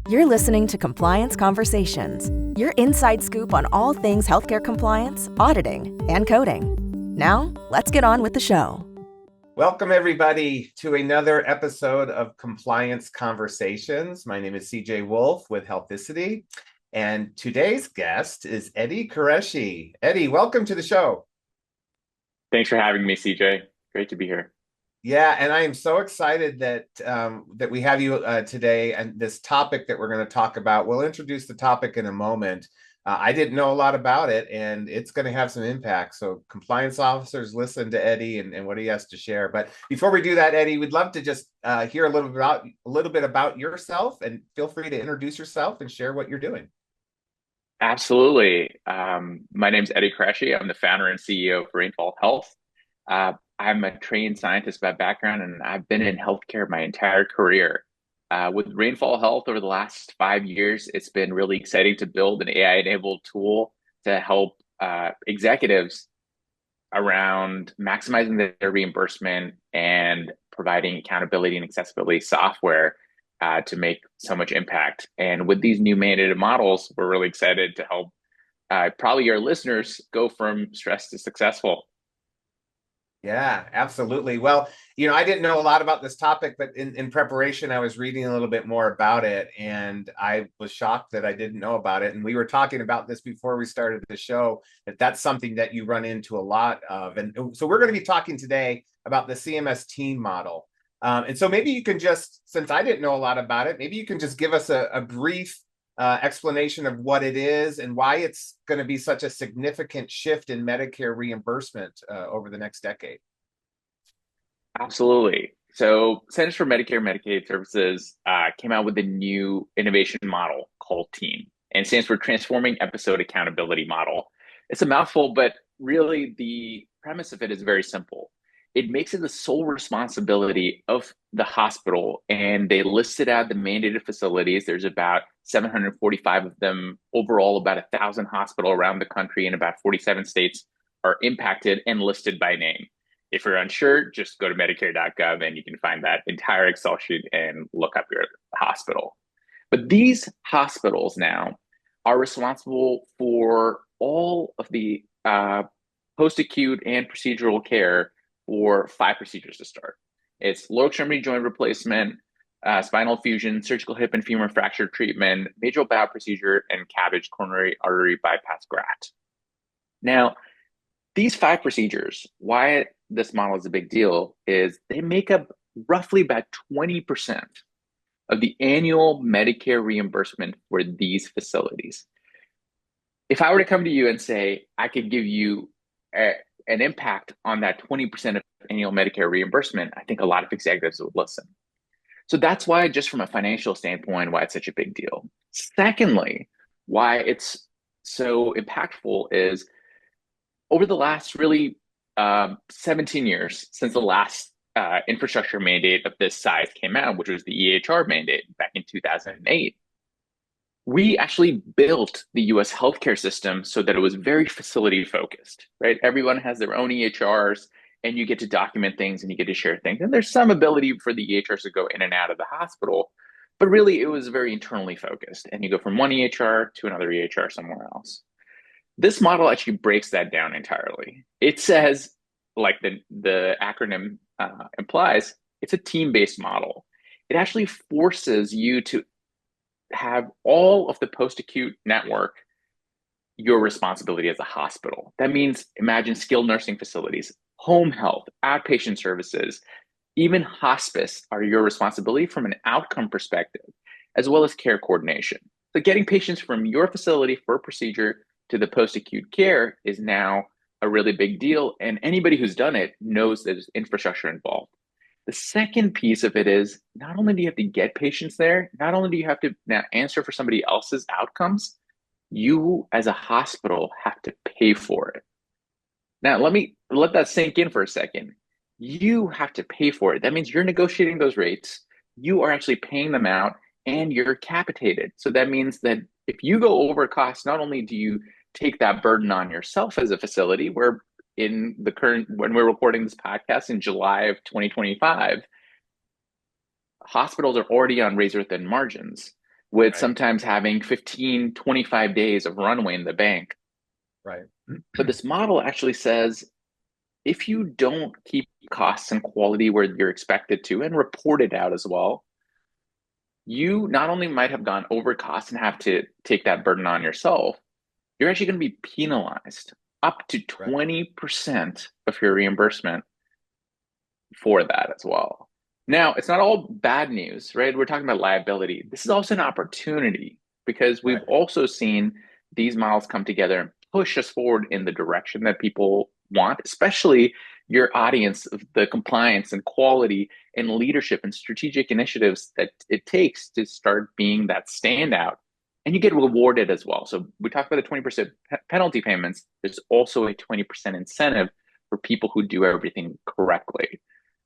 You're listening to Compliance Conversations, your inside scoop on all things healthcare compliance, auditing, and coding. Now, let's get on with the show. Welcome, everybody, to another episode of Compliance Conversations. My name is CJ Wolf with Healthicity, and today's guest is Eddie Qureshi. Eddie, welcome to the show. Thanks for having me, CJ. Great to be here. Yeah, and I am so excited that we have you today, and this topic that we're going to talk about. We'll introduce the topic in a moment. I didn't know a lot about it, and it's going to have some impact. So compliance officers, listen to Eddie and what he has to share. But before we do that, Eddie, we'd love to just hear a little bit about yourself, and feel free to introduce yourself and share what you're doing. Absolutely. My name's Eddie Qureshi. I'm the founder and CEO of Rainfall Health. I'm a trained scientist by background, and I've been in healthcare my entire career. With Rainfall Health over the last 5 years, it's been really exciting to build an AI-enabled tool to help executives around maximizing their reimbursement and providing accountability and accessibility software to make so much impact. And with these new mandated models, we're really excited to help probably your listeners go from stressed to successful. Yeah, absolutely. Well, I didn't know a lot about this topic, but in preparation, I was reading a little bit more about it, and I was shocked that I didn't know about it. And we were talking about this before we started the show, that's something that you run into a lot of. And so we're going to be talking today about the CMS TEAM model. And so maybe you can just, since I didn't know a lot about it, maybe you can just give us a brief explanation of what it is and why it's going to be such a significant shift in Medicare reimbursement over the next decade. Absolutely. So Centers for Medicare and Medicaid Services came out with a new innovation model called TEAM, and stands for Transforming Episode Accountability Model. It's a mouthful, but really the premise of it is very simple. It makes it the sole responsibility of the hospital, and they listed out the mandated facilities. There's about 745 of them overall. About 1,000 hospitals around the country in about 47 states are impacted and listed by name. If you're unsure, just go to Medicare.gov and you can find that entire Excel sheet and look up your hospital. But these hospitals now are responsible for all of the post-acute and procedural care for 5 procedures to start. It's lower extremity joint replacement, spinal fusion, surgical hip and femur fracture treatment, mitral valve procedure, and CABG coronary artery bypass graft. Now, these 5 procedures, why this model is a big deal is they make up roughly about 20% of the annual Medicare reimbursement for these facilities. If I were to come to you and say, I could give you an impact on that 20% of annual Medicare reimbursement, I think a lot of executives would listen. So that's why, just from a financial standpoint, why it's such a big deal. Secondly, why it's so impactful is over the last 17 years since the last infrastructure mandate of this size came out, which was the EHR mandate back in 2008, we actually built the US healthcare system so that it was very facility focused, right? Everyone has their own EHRs, and you get to document things and you get to share things. And there's some ability for the EHRs to go in and out of the hospital, but really it was very internally focused. And you go from one EHR to another EHR somewhere else. This model actually breaks that down entirely. It says, like the acronym implies, it's a team-based model. It actually forces you to have all of the post-acute network your responsibility as a hospital. That means imagine skilled nursing facilities, home health, outpatient services, even hospice are your responsibility from an outcome perspective, as well as care coordination. So getting patients from your facility for a procedure to the post-acute care is now a really big deal. And anybody who's done it knows there's infrastructure involved. The second piece of it is not only do you have to get patients there, not only do you have to now answer for somebody else's outcomes, you as a hospital have to pay for it. Now, let that sink in for a second. You have to pay for it. That means you're negotiating those rates. You are actually paying them out, and you're capitated. So that means that if you go over cost, not only do you take that burden on yourself as a facility, where when we're recording this podcast in July of 2025, hospitals are already on razor thin margins. with Right. sometimes having 15, 25 days of runway in the bank. Right. But this model actually says if you don't keep costs and quality where you're expected to and report it out as well, you not only might have gone over costs and have to take that burden on yourself, you're actually going to be penalized up to Right. 20% of your reimbursement for that as well. Now, it's not all bad news, right? We're talking about liability. This is also an opportunity because we've Right. also seen these models come together and push us forward in the direction that people want, especially your audience of the compliance and quality and leadership and strategic initiatives that it takes to start being that standout. And you get rewarded as well. So we talked about the 20% penalty payments. There's also a 20% incentive for people who do everything correctly.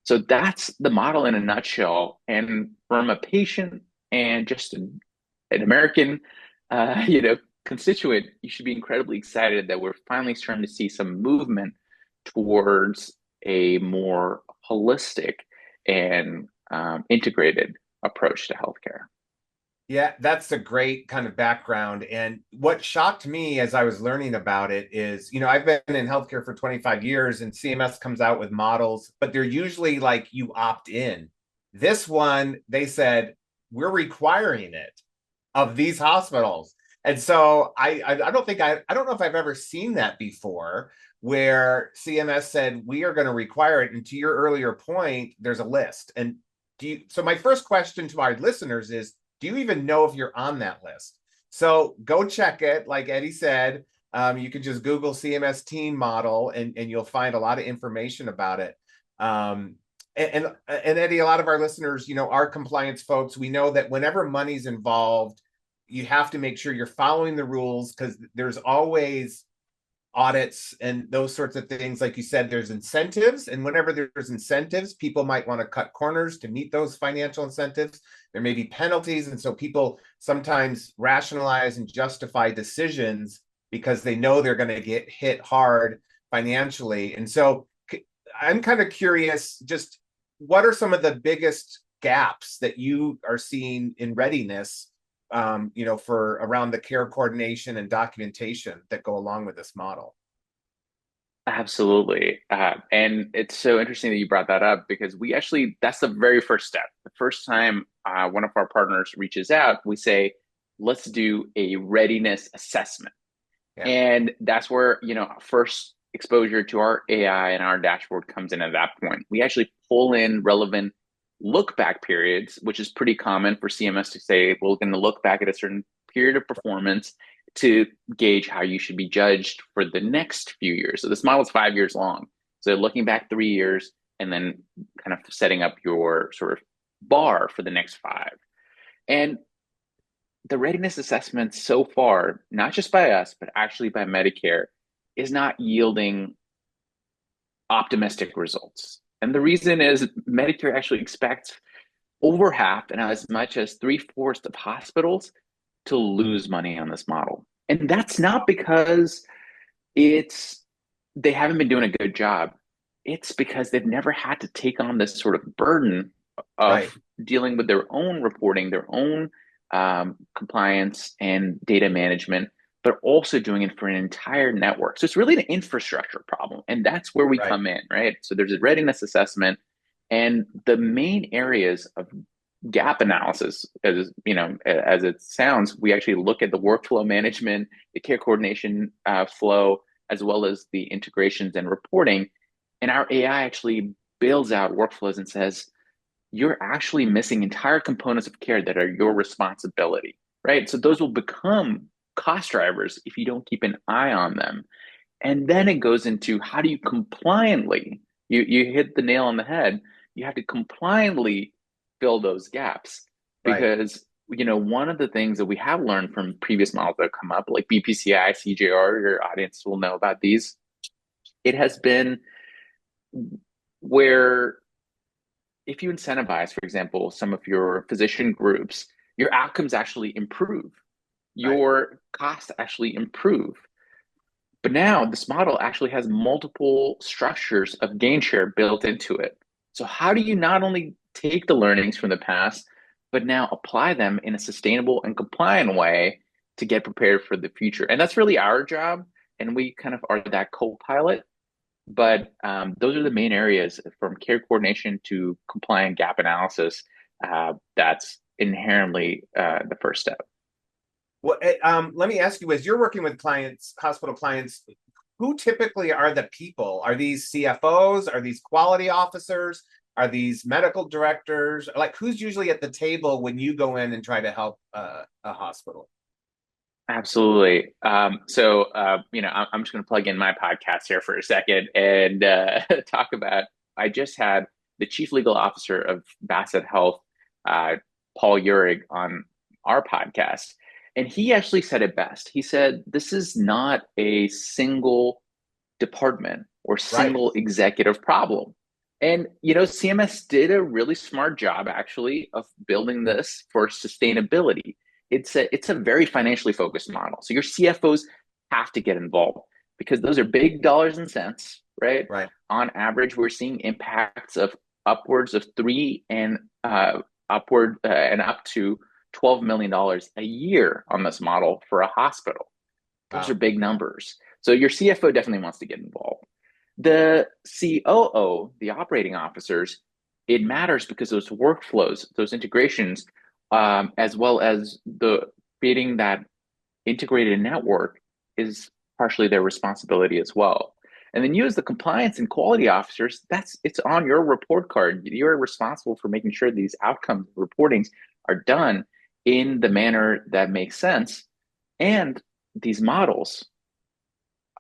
So that's the model in a nutshell. And from a patient and just an American, constituent, you should be incredibly excited that we're finally starting to see some movement towards a more holistic and integrated approach to healthcare. Yeah, that's a great kind of background. And what shocked me as I was learning about it is, I've been in healthcare for 25 years and CMS comes out with models, but they're usually like you opt in. This one, they said, we're requiring it of these hospitals. And so I don't think I don't know if I've ever seen that before where CMS said we are going to require it. And to your earlier point, there's a list. And so my first question to our listeners is, do you even know if you're on that list? So go check it. Like Eddie said, you can just Google CMS TEAM Model and you'll find a lot of information about it. And Eddie, a lot of our listeners, are compliance folks. We know that whenever money's involved, you have to make sure you're following the rules because there's always audits and those sorts of things. Like you said, there's incentives. And whenever there's incentives, people might want to cut corners to meet those financial incentives. There may be penalties. And so people sometimes rationalize and justify decisions because they know they're going to get hit hard financially. And so I'm kind of curious, just what are some of the biggest gaps that you are seeing in readiness for around the care coordination and documentation that go along with this model? Absolutely. And it's so interesting that you brought that up because that's the very first step. The first time one of our partners reaches out, we say, let's do a readiness assessment. Yeah. And that's where, first exposure to our AI and our dashboard comes in at that point. We actually pull in relevant look back periods, which is pretty common for CMS to say, we're going to look back at a certain period of performance to gauge how you should be judged for the next few years. So this model is 5 years long. So looking back 3 years and then kind of setting up your sort of bar for the next 5. And the readiness assessment so far, not just by us, but actually by Medicare, is not yielding optimistic results. And the reason is Medicare actually expects over half and as much as 3/4 of hospitals to lose money on this model. And that's not because they haven't been doing a good job. It's because they've never had to take on this sort of burden of Right. dealing with their own reporting, their own compliance and data management, but also doing it for an entire network. So it's really an infrastructure problem. And that's where we come in, right? So there's a readiness assessment. And the main areas of gap analysis, as it sounds, we actually look at the workflow management, the care coordination flow, as well as the integrations and reporting. And our AI actually builds out workflows and says, you're actually missing entire components of care that are your responsibility, right? So those will become cost drivers if you don't keep an eye on them. And then it goes into how do you compliantly, you hit the nail on the head, you have to compliantly fill those gaps. Because one of the things that we have learned from previous models that have come up, like BPCI, CJR, your audience will know about these. It has been where if you incentivize, for example, some of your physician groups, your outcomes actually improve, your costs actually improve. But now this model actually has multiple structures of gain share built into it. So how do you not only take the learnings from the past, but now apply them in a sustainable and compliant way to get prepared for the future. And that's really our job. And we kind of are that co-pilot. But those are the main areas from care coordination to compliant gap analysis. That's inherently the first step. Well, let me ask you, as you're working with clients, hospital clients, who typically are the people? Are these CFOs? Are these quality officers? Are these medical directors? Like, who's usually at the table when you go in and try to help a hospital? Absolutely. I'm just going to plug in my podcast here for a second and talk about. I just had the chief legal officer of Bassett Health, Paul Uhrig, on our podcast, and he actually said it best. He said, "This is not a single department or Right. single executive problem." And CMS did a really smart job actually of building this for sustainability. It's a very financially focused model. So your CFOs have to get involved because those are big dollars and cents, right? Right. On average, we're seeing impacts of upwards of three and upward and up to $12 million a year on this model for a hospital. Those are Wow. big numbers. So your CFO definitely wants to get involved. The COO, the operating officers, it matters because those workflows, those integrations, as well as the creating that integrated network is partially their responsibility as well. And then you as the compliance and quality officers, it's on your report card. You're responsible for making sure these outcomes reportings are done in the manner that makes sense. And these models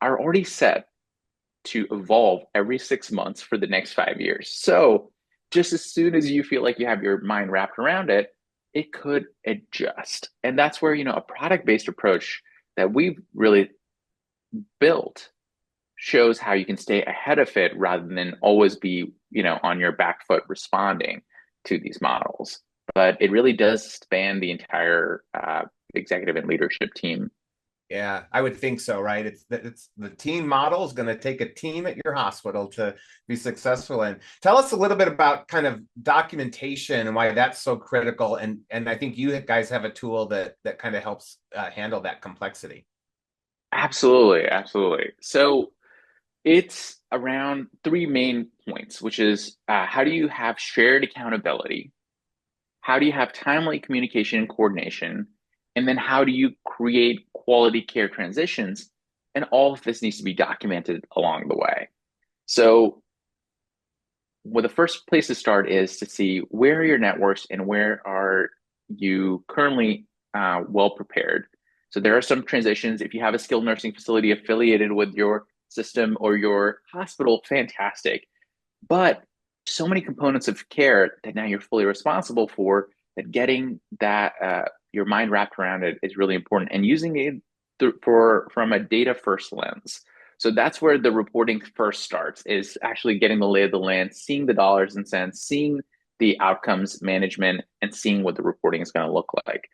are already set to evolve every 6 months for the next 5 years. So just as soon as you feel like you have your mind wrapped around it, it could adjust. And that's where, a product-based approach that we've really built shows how you can stay ahead of it rather than always be, on your back foot responding to these models. But it really does span the entire executive and leadership team. Yeah, I would think so, right? It's the team model is going to take a team at your hospital to be successful. And tell us a little bit about kind of documentation and why that's so critical. And I think you guys have a tool that kind of helps handle that complexity. Absolutely, absolutely. So it's around three main points, which is how do you have shared accountability? How do you have timely communication and coordination? And then how do you create quality care transitions? And all of this needs to be documented along the way. So, well, the first place to start is to see where are your networks and where are you currently well prepared. So there are some transitions. If you have a skilled nursing facility affiliated with your system or your hospital, fantastic. But so many components of care that now you're fully responsible for, that getting that your mind wrapped around it is really important, and using it from a data first lens. So that's where the reporting first starts, is actually getting the lay of the land, seeing the dollars and cents, seeing the outcomes management, and seeing what the reporting is going to look like.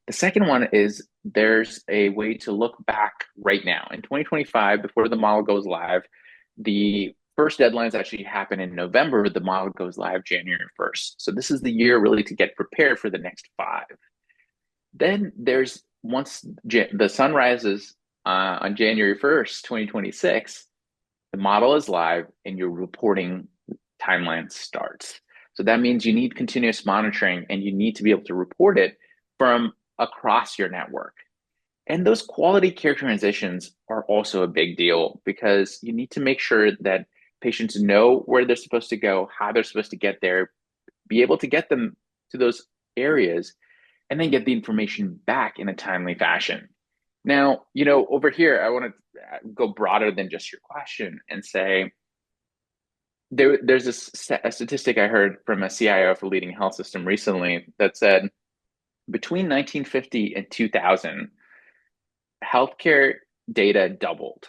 The second one is there's a way to look back right now in 2025 before the model goes live. The first deadlines actually happen in November. The model goes live January 1st. So this is the year really to get prepared for the next 5. Then there's once the sun rises on January 1st, 2026, the model is live and your reporting timeline starts. So that means you need continuous monitoring and you need to be able to report it from across your network. And those quality care transitions are also a big deal because you need to make sure that patients know where they're supposed to go, how they're supposed to get there, be able to get them to those areas, and then get the information back in a timely fashion. Now, over here, I want to go broader than just your question and say there's a statistic I heard from a CIO of a leading health system recently that said between 1950 and 2000, healthcare data doubled,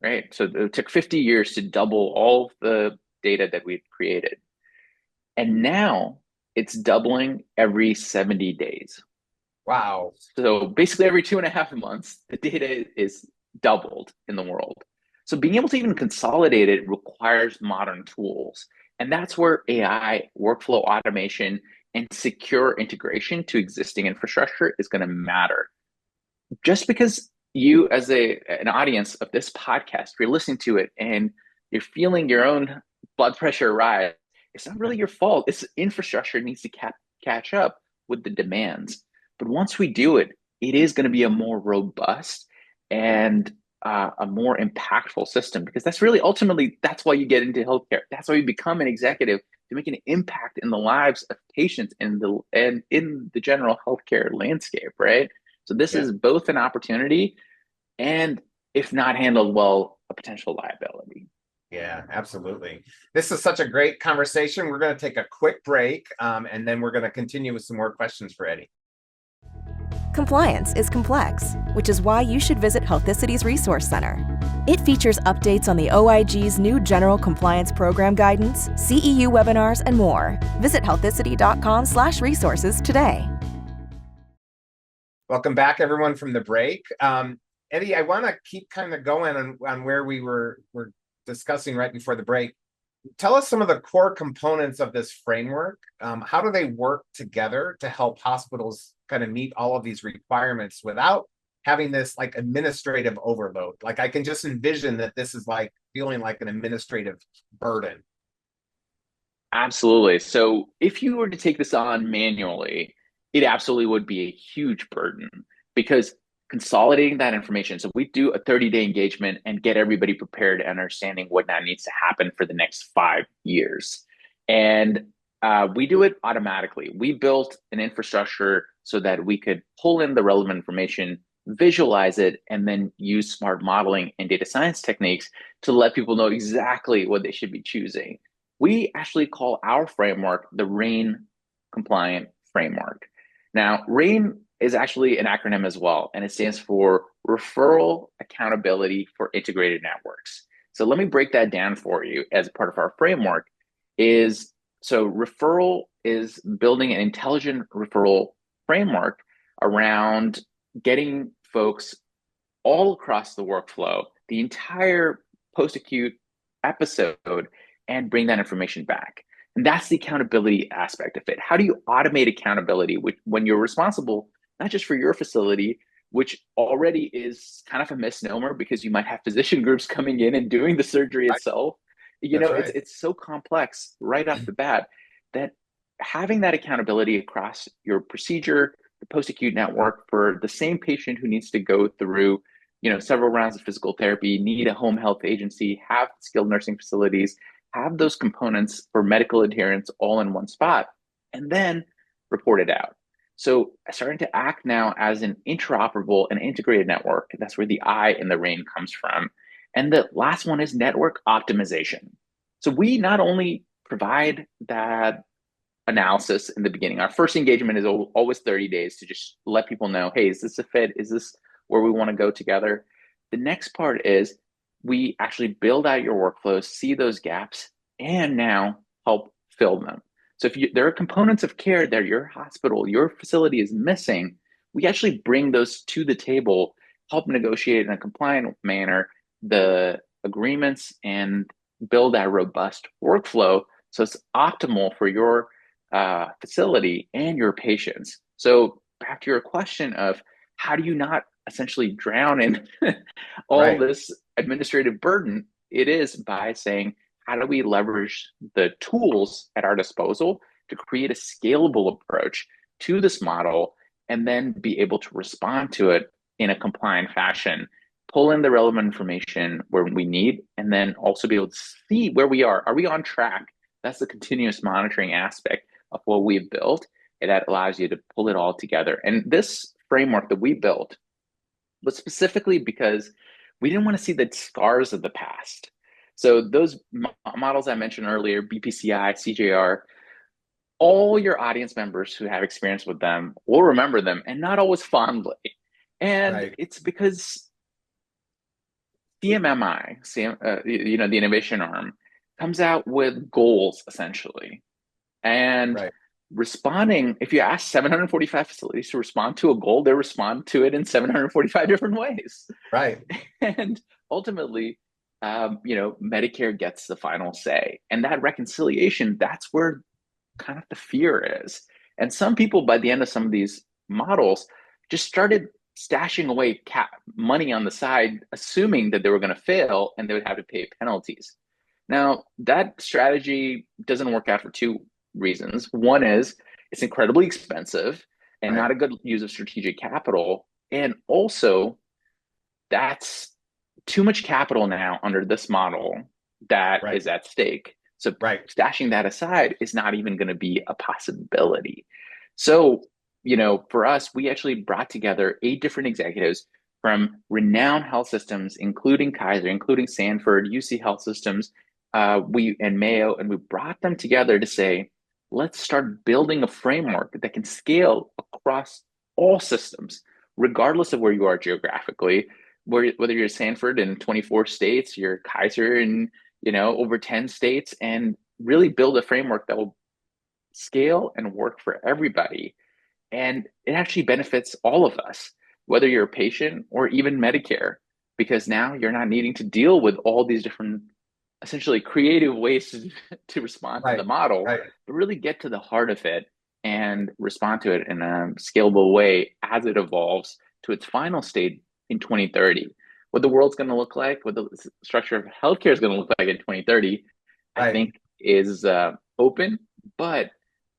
right? So it took 50 years to double all the data that we've created. And now it's doubling every 70 days. Wow. So basically every 2.5 months, the data is doubled in the world. So being able to even consolidate it requires modern tools. And that's where AI, workflow automation, and secure integration to existing infrastructure is going to matter. Just because you, as an audience of this podcast, you're listening to it and you're feeling your own blood pressure rise, it's not really your fault. It's infrastructure needs to catch up with the demands. But once we do it, it is going to be a more robust and a more impactful system, because that's really ultimately, that's why you get into healthcare. That's why you become an executive, to make an impact in the lives of patients and in the general healthcare landscape, right? So this is both an opportunity and, if not handled well, a potential liability. Yeah, absolutely. This is such a great conversation. We're going to take a quick break, and then we're going to continue with some more questions for Eddie. Compliance is complex, which is why you should visit Healthicity's Resource Center. It features updates on the OIG's new General Compliance Program guidance, CEU webinars, and more. Visit healthicity.com/resources today. Welcome back, everyone, from the break. Eddie, I want to keep kind of going on where we were discussing right before the break. Tell us some of the core components of this framework. How do they work together to help hospitals kind of meet all of these requirements without having this like administrative overload? Like, I can just envision that this is like feeling like an administrative burden. Absolutely. So if you were to take this on manually, it absolutely would be a huge burden, because consolidating that information. So we do a 30-day engagement and get everybody prepared and understanding what now needs to happen for the next 5 years. And we do it automatically. We built an infrastructure so that we could pull in the relevant information, visualize it, and then use smart modeling and data science techniques to let people know exactly what they should be choosing. We actually call our framework the RAIN compliant framework. Now, RAIN is actually an acronym as well, and it stands for Referral Accountability for Integrated Networks. So let me break that down for you as part of our framework. So referral is building an intelligent referral framework around getting folks all across the workflow, the entire post-acute episode, and bring that information back. And that's the accountability aspect of it. How do you automate accountability when you're responsible, not just for your facility, which already is kind of a misnomer because you might have physician groups coming in and doing the surgery itself. It's so complex right off the bat that having that accountability across your procedure, the post-acute network for the same patient who needs to go through, several rounds of physical therapy, need a home health agency, have skilled nursing facilities, have those components for medical adherence all in one spot, and then report it out. So starting to act now as an interoperable and integrated network. That's where the I in the RAIN comes from. And the last one is network optimization. So we not only provide that analysis in the beginning. Our first engagement is always 30 days to just let people know, hey, is this a fit? Is this where we want to go together? The next part is we actually build out your workflows, see those gaps, and now help fill them. So if there are components of care that your hospital, your facility is missing, we actually bring those to the table, help negotiate in a compliant manner the agreements, and build that robust workflow so it's optimal for your facility and your patients. So back to your question of how do you not essentially drown in all this administrative burden? It is by saying, how do we leverage the tools at our disposal to create a scalable approach to this model, and then be able to respond to it in a compliant fashion, pull in the relevant information where we need, and then also be able to see where we are. Are we on track? That's the continuous monitoring aspect of what we've built, and that allows you to pull it all together. And this framework that we built was specifically because we didn't want to see the scars of the past. So those models I mentioned earlier, BPCI, CJR, all your audience members who have experience with them will remember them, and not always fondly. And it's because CMMI, the innovation arm, comes out with goals essentially. And responding, if you ask 745 facilities to respond to a goal, they respond to it in 745 different ways. And ultimately, Medicare gets the final say. And that reconciliation, that's where kind of the fear is. And some people, by the end of some of these models, just started stashing away money on the side, assuming that they were going to fail and they would have to pay penalties. Now, that strategy doesn't work out for two reasons. One is it's incredibly expensive and Right. not a good use of strategic capital. And also, that's too much capital now under this model that Right. is at stake. So Right. stashing that aside is not even going to be a possibility. So, for us, we actually brought together 8 different executives from renowned health systems, including Kaiser, including Sanford, UC Health Systems, and Mayo, and we brought them together to say, let's start building a framework that can scale across all systems, regardless of where you are geographically, whether you're Sanford in 24 states, you're Kaiser in over 10 states, and really build a framework that will scale and work for everybody. And it actually benefits all of us, whether you're a patient or even Medicare, because now you're not needing to deal with all these different, essentially creative ways to respond to the Right. model, Right. but really get to the heart of it and respond to it in a scalable way as it evolves to its final state in 2030. What the world's going to look like, what the structure of healthcare is going to look like in 2030, I Right. think is open, but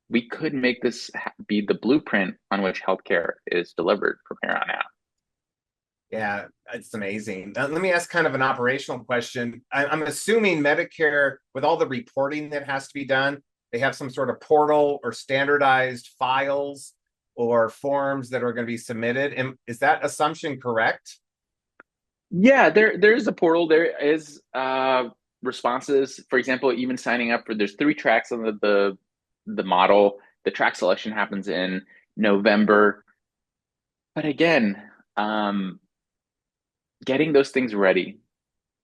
we could make this be the blueprint on which healthcare is delivered from here on out. Yeah, it's amazing. Let me ask kind of an operational question. I'm assuming Medicare, with all the reporting that has to be done, they have some sort of portal or standardized files or forms that are going to be submitted. And is that assumption correct? Yeah, there's a portal. There is responses. For example, even signing up for there's 3 tracks on the model. The track selection happens in November. But again, um, getting those things ready,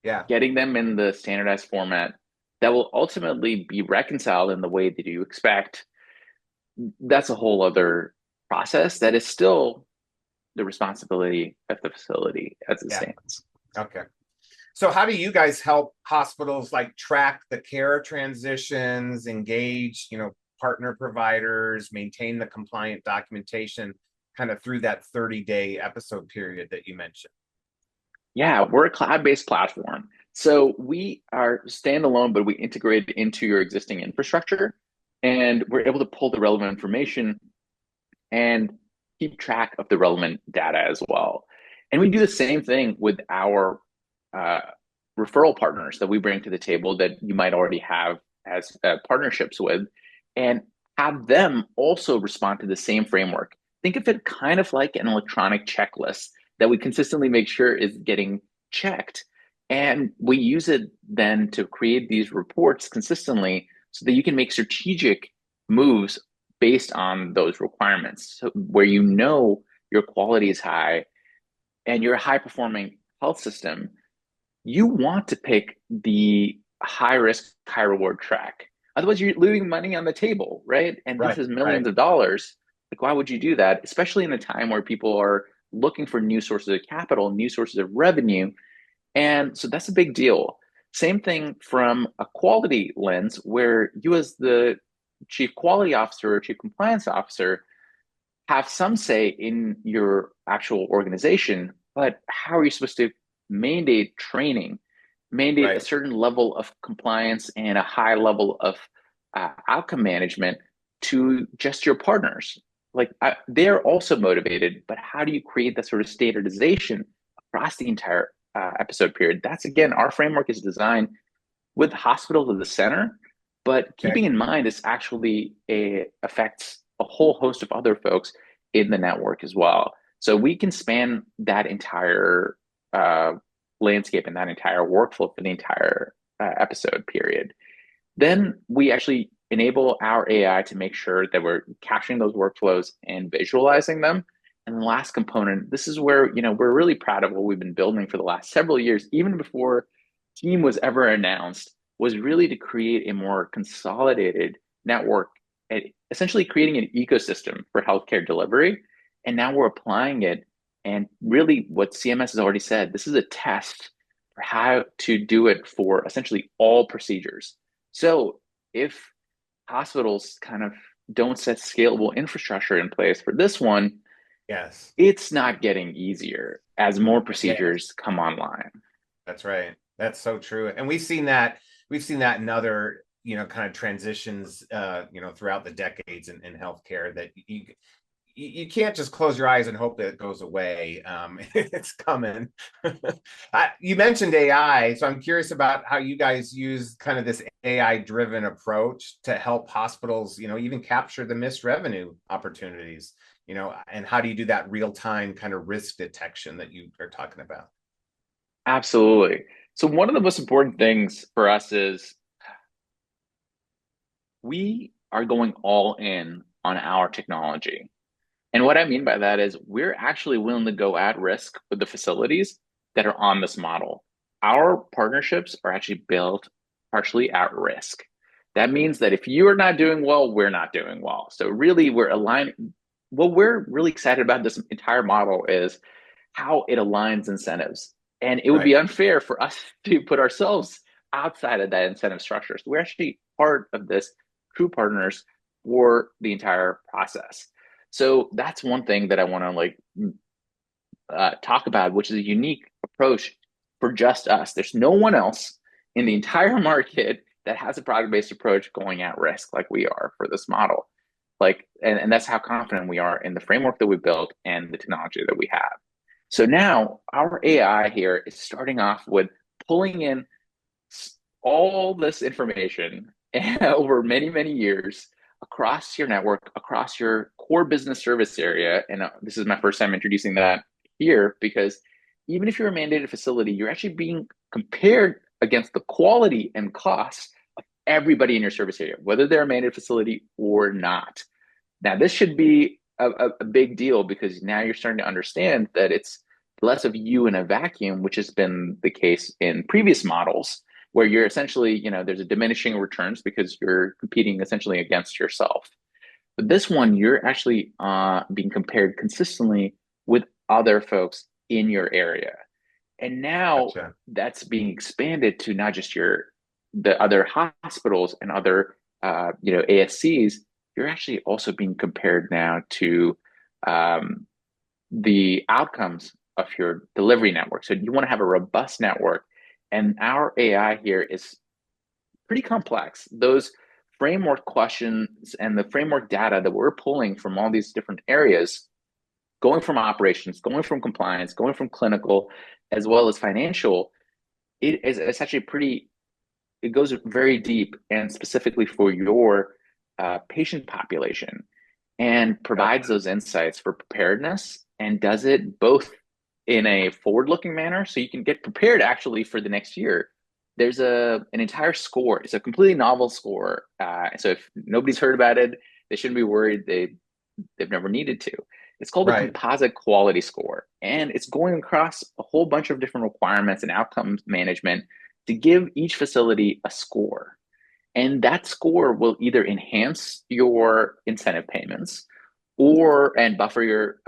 Yeah. getting them in the standardized format that will ultimately be reconciled in the way that you expect, that's a whole other process that is still the responsibility of the facility as it Yeah. stands. Okay. So how do you guys help hospitals like track the care transitions, engage, partner providers, maintain the compliant documentation kind of through that 30-day episode period that you mentioned? Yeah, we're a cloud-based platform. So we are standalone, but we integrate into your existing infrastructure, and we're able to pull the relevant information and keep track of the relevant data as well. And we do the same thing with our uh, referral partners that we bring to the table that you might already have as partnerships with, and have them also respond to the same framework. Think of it kind of like an electronic checklist that we consistently make sure is getting checked. And we use it then to create these reports consistently so that you can make strategic moves based on those requirements. So where your quality is high and you're a high performing health system, you want to pick the high risk, high reward track. Otherwise, you're leaving money on the table, right? And this Right. is Right. millions of dollars. Like, why would you do that? Especially in a time where people are looking for new sources of capital, new sources of revenue. And so that's a big deal. Same thing from a quality lens, where you, as the chief quality officer or chief compliance officer, have some say in your actual organization, but how are you supposed to mandate training, mandate a Right. certain level of compliance and a high level of outcome management to just your partners? Like they're also motivated, but how do you create that sort of standardization across the entire episode period? That's again, our framework is designed with hospitals at the center, but Okay. keeping in mind this actually affects a whole host of other folks in the network as well. So we can span that entire uh, landscape and that entire workflow for the entire episode period. Then we actually enable our AI to make sure that we're capturing those workflows and visualizing them. And the last component, this is where we're really proud of what we've been building for the last several years, even before Team was ever announced, was really to create a more consolidated network and essentially creating an ecosystem for healthcare delivery. And now we're applying it. And really, what CMS has already said, this is a test for how to do it for essentially all procedures. So if hospitals kind of don't set scalable infrastructure in place for this one, Yes. it's not getting easier as more Yes. procedures come online. That's right. That's so true. And we've seen that in other, kind of transitions, throughout the decades in healthcare, that you can't just close your eyes and hope that it goes away. It's coming. You mentioned AI, so I'm curious about how you guys use kind of this AI driven approach to help hospitals, even capture the missed revenue opportunities, and how do you do that real time kind of risk detection that you are talking about? Absolutely. So one of the most important things for us is we are going all in on our technology. And what I mean by that is we're actually willing to go at risk with the facilities that are on this model. Our partnerships are actually built partially at risk. That means that if you are not doing well, we're not doing well. So really we're aligning. What we're really excited about this entire model is how it aligns incentives. And it would be Right. unfair for us to put ourselves outside of that incentive structure. So we're actually part of this, true partners for the entire process. So that's one thing that I want to talk about, which is a unique approach for just us. There's no one else in the entire market that has a product-based approach going at risk like we are for this model. And that's how confident we are in the framework that we built and the technology that we have. So now our AI here is starting off with pulling in all this information over many, many years across your network, across your core business service area. And this is my first time introducing that here because even if you're a mandated facility, you're actually being compared against the quality and costs of everybody in your service area, whether they're a mandated facility or not. Now, this should be a big deal because now you're starting to understand that it's less of you in a vacuum, which has been the case in previous models, where you're essentially, there's a diminishing returns because you're competing essentially against yourself. But this one, you're actually being compared consistently with other folks in your area. And now Gotcha. that's being expanded to not just the other hospitals and other ASCs. You're actually also being compared now to um, the outcomes of your delivery network. So you want to have a robust network, and our AI here is pretty complex. Those framework questions and the framework data that we're pulling from all these different areas, going from operations, going from compliance, going from clinical, as well as financial, it's actually it goes very deep and specifically for your patient population and provides Gotcha. those insights for preparedness and does it both in a forward-looking manner so you can get prepared actually for the next year. There's an entire score. It's a completely novel score. So if nobody's heard about it, they shouldn't be worried. They've never needed to. It's called a Right. composite quality score, and it's going across a whole bunch of different requirements and outcomes management to give each facility a score. And that score will either enhance your incentive payments and buffer your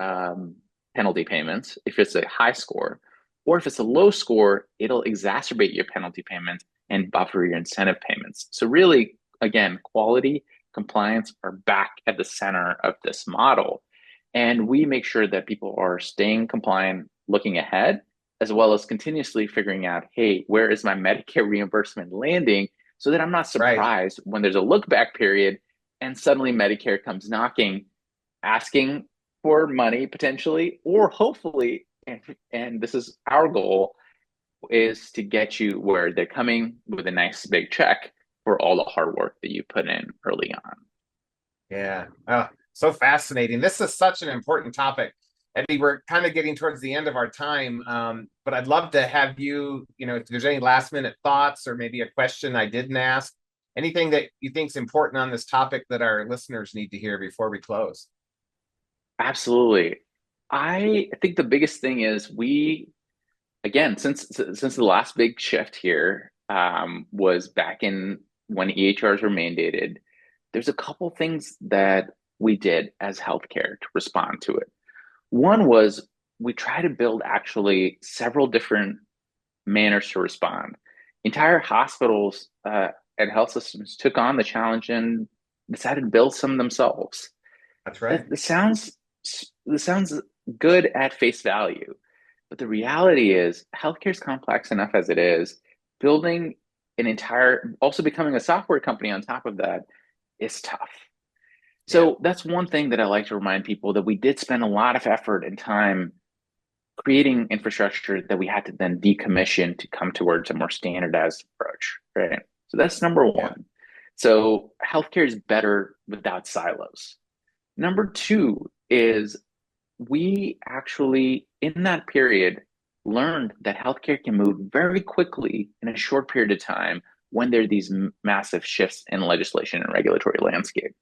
penalty payments if it's a high score, or if it's a low score, it'll exacerbate your penalty payments and buffer your incentive payments. So really, again, quality, compliance are back at the center of this model. And we make sure that people are staying compliant, looking ahead, as well as continuously figuring out, hey, where is my Medicare reimbursement landing? So that I'm not Right. surprised when there's a look back period and suddenly Medicare comes knocking, asking for money potentially, or hopefully, and this is our goal, is to get you where they're coming with a nice big check for all the hard work that you put in early on. Yeah. Oh, so fascinating. This is such an important topic. Eddie, we're kind of getting towards the end of our time, but I'd love to have you, if there's any last minute thoughts or maybe a question I didn't ask, anything that you think is important on this topic that our listeners need to hear before we close. Absolutely. I think the biggest thing is again, since the last big shift here was back in when EHRs were mandated, there's a couple things that we did as healthcare to respond to it. One was we try to build actually several different manners to respond. Entire hospitals and health systems took on the challenge in decided to build some themselves. That's right. This sounds good at face value, but the reality is healthcare is complex enough as it is. Building an entire, also becoming a software company on top of that is tough. Yeah. So that's one thing that I like to remind people, that we did spend a lot of effort and time creating infrastructure that we had to then decommission to come towards a more standardized approach, right? So that's number Yeah. one. So healthcare is better without silos. Number two is we actually, in that period, learned that healthcare can move very quickly in a short period of time when there are these massive shifts in legislation and regulatory landscape.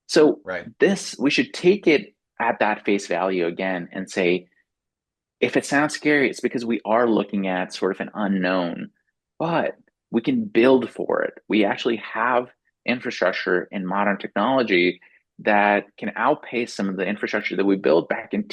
So Right. we should take it at that face value again and say, if it sounds scary, it's because we are looking at sort of an unknown, but we can build for it. We actually have infrastructure and modern technology that can outpace some of the infrastructure that we built back in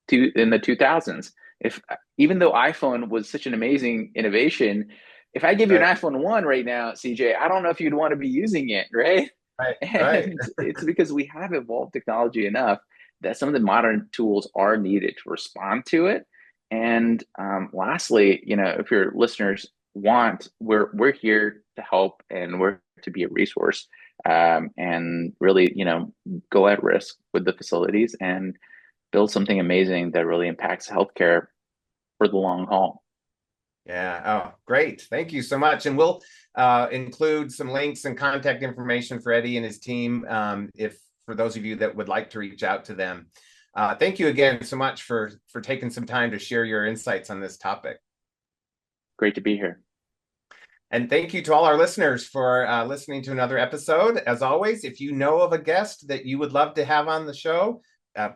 in the 2000s. If Even though iPhone was such an amazing innovation, if I give you an Right. iPhone 1 right now, CJ, I don't know if you'd want to be using it, right? Right. Right. And it's because we have evolved technology enough that some of the modern tools are needed to respond to it. And lastly, if your listeners want, we're here to help, and we're to be a resource, and really, go at risk with the facilities and build something amazing that really impacts healthcare for the long haul. Yeah. Oh, great. Thank you so much. And we'll include some links and contact information for Eddie and his team, if for those of you that would like to reach out to them. Thank you again so much for taking some time to share your insights on this topic. Great to be here. And thank you to all our listeners for listening to another episode. As always, if you know of a guest that you would love to have on the show,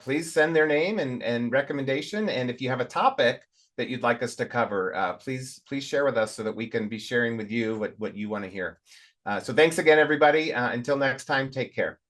please send their name and recommendation. And if you have a topic that you'd like us to cover, please share with us so that we can be sharing with you what you want to hear. So thanks again, everybody. Until next time, take care.